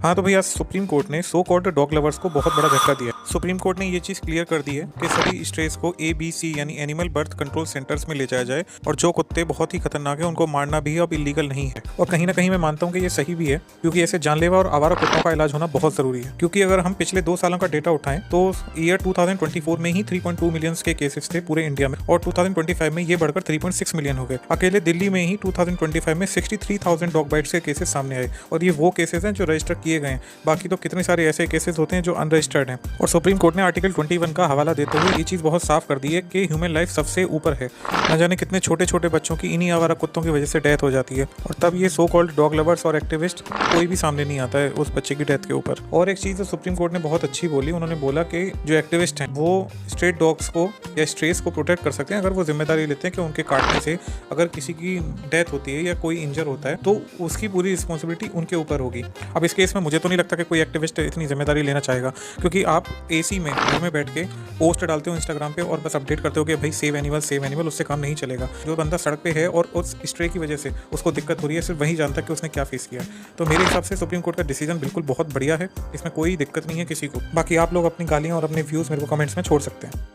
हाँ तो भैया सुप्रीम कोर्ट ने सो कॉल्ड डॉग लवर्स को बहुत बड़ा झटका दिया है। सुप्रीम कोर्ट ने ये चीज़ क्लियर कर दी है कि सभी स्ट्रेस को ABC यानी एनिमल बर्थ कंट्रोल सेंटर्स में ले जाया जाए और जो कुत्ते बहुत ही खतरनाक हैं उनको मारना भी अब इलीगल नहीं है। और कहीं ना कहीं मैं मानता हूँ कि ये सही भी है, क्योंकि ऐसे जानलेवा और आवारा कुत्तों का इलाज होना बहुत ज़रूरी है। क्योंकि अगर हम पिछले 2 सालों का डेटा उठाएं तो ईयर 2024 में ही 3.2 मिलियन के केसेस थे पूरे इंडिया में, और 2025 में ये बढ़कर 3.6 मिलियन हो गए। अकेले दिल्ली में ही 2025 में 63,000 डॉग बाइट्स के केसेस सामने आए, और ये वो केसेस हैं जो रजिस्टर किए गए हैं। बाकी तो कितने सारे ऐसे केसेस होते हैं जो अनरजिस्टर्ड हैं। और सुप्रीम कोर्ट ने आर्टिकल 21 का हवाला देते हुए ये चीज़ बहुत साफ कर दी है कि ह्यूमन लाइफ सबसे ऊपर है। न जाने कितने छोटे छोटे बच्चों की इन्हीं आवारा कुत्तों की वजह से डेथ हो जाती है, और तब ये सो कॉल्ड डॉग लवर्स और एक्टिविस्ट कोई भी सामने नहीं आता है उस बच्चे की डेथ के ऊपर। और एक चीज़ सुप्रीम कोर्ट ने बहुत अच्छी बोली, उन्होंने बोला कि जो एक्टिविस्ट हैं वो स्ट्रेट डॉग्स को या स्ट्रेस को प्रोटेक्ट कर सकते हैं अगर वो जिम्मेदारी लेते हैं कि उनके काटने से अगर किसी की डेथ होती है या कोई इंजर होता है तो उसकी पूरी रिस्पॉन्सिबिलिटी उनके ऊपर होगी। अब इस केस में मुझे तो नहीं लगता कि कोई एक्टिविस्ट इतनी जिम्मेदारी लेना चाहेगा, क्योंकि आप AC में घर में बैठ के पोस्ट डालते हो इंस्टाग्राम पे और बस अपडेट करते हो कि भाई सेव एनिमल, उससे काम नहीं चलेगा। जो बंदा सड़क पे है और उस स्ट्रे की वजह से उसको दिक्कत हो रही है, सिर्फ वही जानता है कि उसने क्या फेस किया। तो मेरे हिसाब से सुप्रीम कोर्ट का डिसीजन बिल्कुल बहुत बढ़िया है, इसमें कोई दिक्कत नहीं है किसी को। बाकी आप लोग अपनी गालियाँ और अपने व्यूज़ मेरे को कमेंट्स में छोड़ सकते हैं।